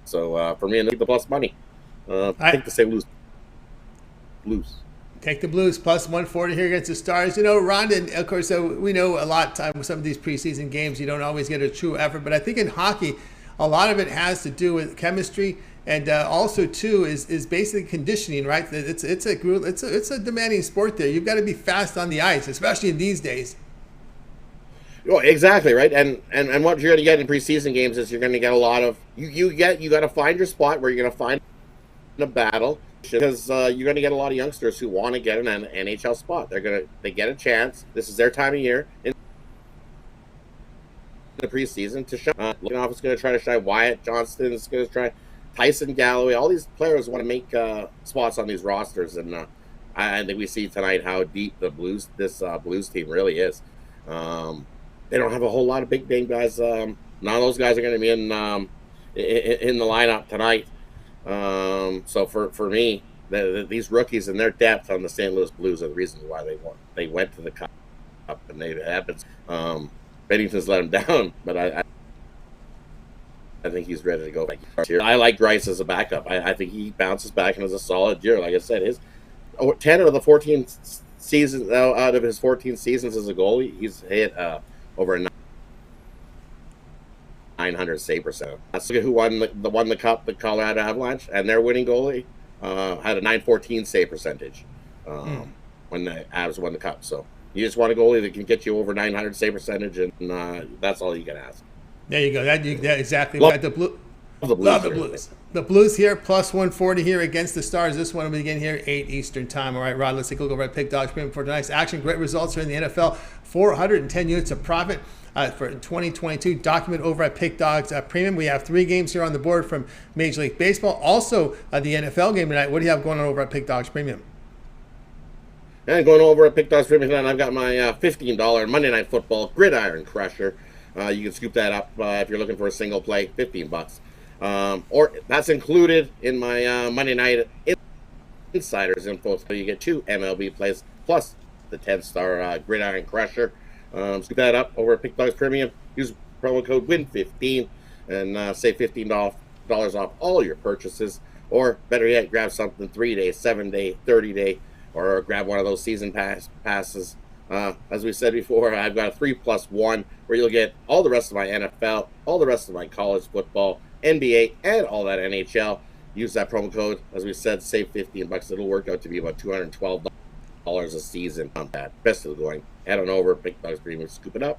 So for me, I take the plus money. I think to say Blues. Take the Blues plus 140 here against the Stars. You know, Rhonda, of course, we know a lot of time with some of these preseason games, you don't always get a true effort. But I think in hockey, a lot of it has to do with chemistry. And also too is basically conditioning, right? It's a demanding sport there. You've got to be fast on the ice, especially in these days. Oh, exactly right. And what you're going to get in preseason games is you're going to get a lot of you got to find your spot where you're going to find a battle because you're going to get a lot of youngsters who want to get an NHL spot. They get a chance. This is their time of year in the preseason to shine. Looking off is going to try to shine. Wyatt Johnston is going to try. Tyson Galloway, all these players want to make spots on these rosters, and I think we see tonight how deep the Blues team really is. They don't have a whole lot of big name guys. None of those guys are going to be in the lineup tonight. So for me, these rookies and their depth on the St. Louis Blues are the reason why they went to the Cup, and they happened. Bennington's let him down, but I think he's ready to go back here. I like Grice as a backup. I think he bounces back and has a solid year. Like I said, 10 out of the 14 seasons out of his 14 seasons as a goalie, he's hit over a 900 save percent. Let's look at who won the Cup, the Colorado Avalanche, and their winning goalie had a 914 save percentage when the Avs won the Cup. So you just want a goalie that can get you over 900 save percentage, and that's all you can ask. There you go. That exactly Love right. the Blues. Love the Blues. The Blues here, plus 140 here against the Stars. This one will begin here, 8 Eastern time. All right, Rod, let's take a look over at Pick Dogs Premium for tonight's action. Great results here in the NFL. 410 units of profit for 2022. Document over at Pick Dogs Premium. We have 3 games here on the board from Major League Baseball. Also, the NFL game tonight. What do you have going on over at Pick Dogs Premium? And going over at Pick Dogs Premium tonight, I've got my $15 Monday Night Football Gridiron Crusher. You can scoop that up if you're looking for a single play, $15. Or that's included in my Monday Night Insiders info. So you get 2 MLB plays plus the 10-star Gridiron Crusher. Scoop that up over at Pick Dogs Premium. Use promo code WIN15 and save $15 off all your purchases. Or better yet, grab something 3-day, 7-day, 30-day, or grab one of those season passes. As we said before, I've got a 3+1 where you'll get all the rest of my NFL, all the rest of my college football, NBA, and all that NHL. Use that promo code. As we said, save $15. It'll work out to be about $212 a season. Not bad. Best of the going. Head on over, Pick Dogs Premium, scoop it up.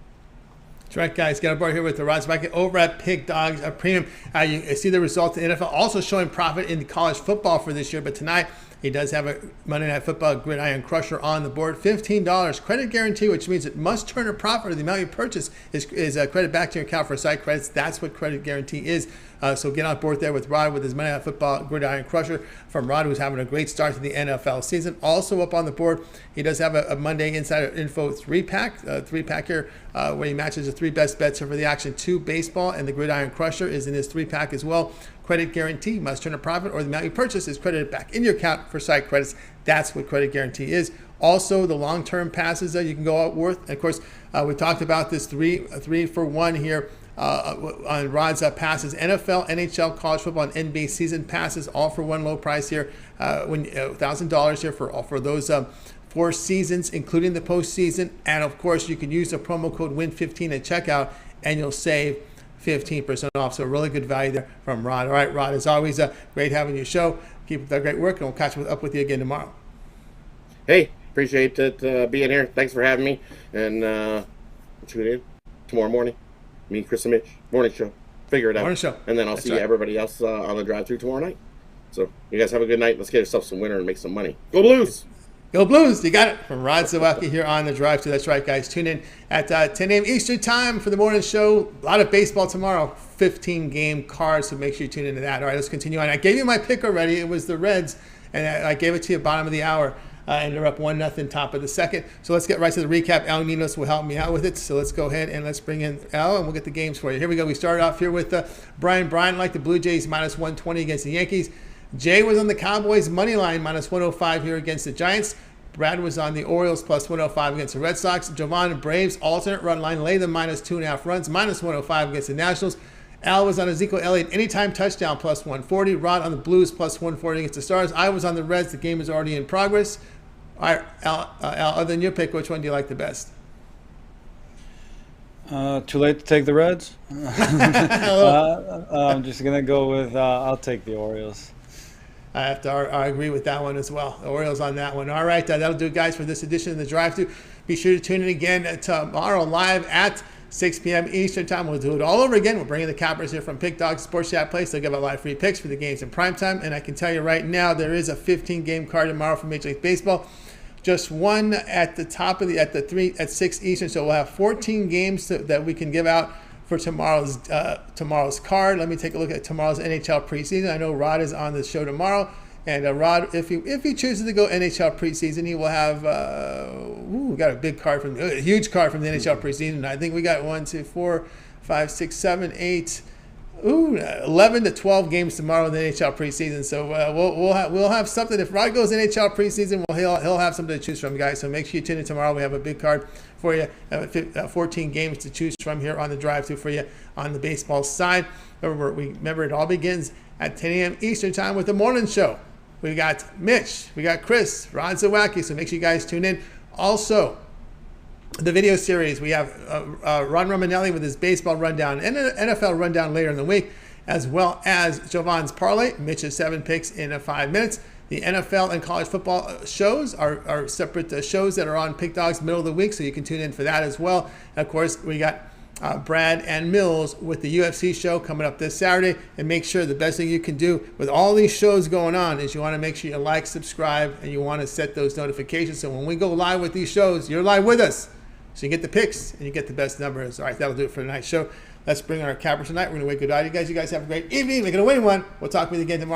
That's right, guys. Get on board here with the Rod Zawacky over at Pick Dogs Premium. You see the results in the NFL also showing profit in the college football for this year, but tonight he does have a Monday Night Football Gridiron Crusher on the board. $15 credit guarantee, which means it must turn a profit or the amount you purchase is credit back to your account for site credits. That's what credit guarantee is. So get on board there with Rod with his Monday Night Football Gridiron Crusher from Rod, who's having a great start to the NFL season. Also up on the board, he does have a Monday Insider Info 3-pack here where he matches the 3 best bets over the action to baseball, and the Gridiron Crusher is in his 3-pack as well. Credit guarantee, must turn a profit or the amount you purchase is credited back in your account for site credits. That's what credit guarantee is. Also, the long-term passes that you can go out worth. And of course, we talked about this 3 for 1 here on Rod's passes. NFL, NHL, college football, and NBA season passes, all for one low price here. $1,000 here for those 4 seasons, including the postseason. And of course, you can use the promo code WIN15 at checkout, and you'll save 15% off. So really good value there from Rod. All right, Rod, as always, great having your show. Keep up that great work, and we'll catch up with you again tomorrow. Hey, appreciate it being here. Thanks for having me. And tune in tomorrow morning. Me, Chris, and Mitch. Morning show. Figure it out. Morning show. And then I'll see everybody else on the drive-thru tomorrow night. So you guys have a good night. Let's get yourself some winner and make some money. Go Blues! Go Blues! You got it from Rod Zawacky here on the drive-thru. That's right, guys. Tune in at 10 a.m. Eastern time for the morning show. A lot of baseball tomorrow. 15-game cards, so make sure you tune into that. All right, let's continue on. I gave you my pick already. It was the Reds, and I gave it to you bottom of the hour. And they're up 1-0 top of the second. So let's get right to the recap. Al Ninos will help me out with it. So let's go ahead and let's bring in Al, and we'll get the games for you. Here we go. We started off here with Brian. Brian liked the Blue Jays minus 120 against the Yankees. Jay was on the Cowboys money line minus 105 here against the Giants. Brad was on the Orioles plus 105 against the Red Sox. Jovan Braves alternate run line, lay them minus 2.5 runs, minus 105 against the Nationals. Al was on Ezekiel Elliott anytime touchdown plus 140. Rod on the Blues plus 140 against the Stars. I was on the Reds. The game is already in progress. All right, Al, other than your pick, which one do you like the best? Too late to take the Reds? I'm just going to go with, I'll take the Orioles. I agree with that one as well. The Orioles on that one. All right, that'll do it, guys, for this edition of the Drive-Thru. Be sure to tune in again tomorrow live at 6 p.m. Eastern time. We'll do it all over again. We're bringing the Cappers here from Pick Dogs Sports Chat Place. They'll give out a lot of free picks for the games in primetime. And I can tell you right now, there is a 15-game card tomorrow for Major League Baseball. Just one at the top of at 6 Eastern. So we'll have 14 games that we can give out for tomorrow's card. Let me take a look at tomorrow's NHL preseason. I know Rod is on the show tomorrow, and Rod, if he chooses to go NHL preseason, he will have we got a big card from a huge card from the NHL preseason. I think we got 1, 2, 4, 5, 6, 7, 8. 11 to 12 games tomorrow in the NHL preseason. So we'll have something. If Rod goes NHL preseason, well, he'll have something to choose from, guys. So make sure you tune in tomorrow. We have a big card for you. 14 games to choose from here on the drive-thru for you on the baseball side. Remember, it all begins at 10 a.m. Eastern time with the morning show. We got Mitch, we got Chris, Rod Zawacky. So make sure you guys tune in. Also, the video series, we have Ron Romanelli with his baseball rundown and an NFL rundown later in the week, as well as Jovan's parlay, Mitch's 7 picks in 5 minutes. The NFL and college football shows are separate shows that are on Pick Dogs middle of the week, so you can tune in for that as well. And of course, we got Brad and Mills with the UFC show coming up this Saturday. And make sure the best thing you can do with all these shows going on is you want to make sure you like, subscribe, and you want to set those notifications. So when we go live with these shows, you're live with us. So you get the picks and you get the best numbers. All right, that'll do it for tonight's show. Let's bring on our cappers tonight. We're going to wait goodbye to you guys. You guys have a great evening. We're going to win one. We'll talk with you again tomorrow.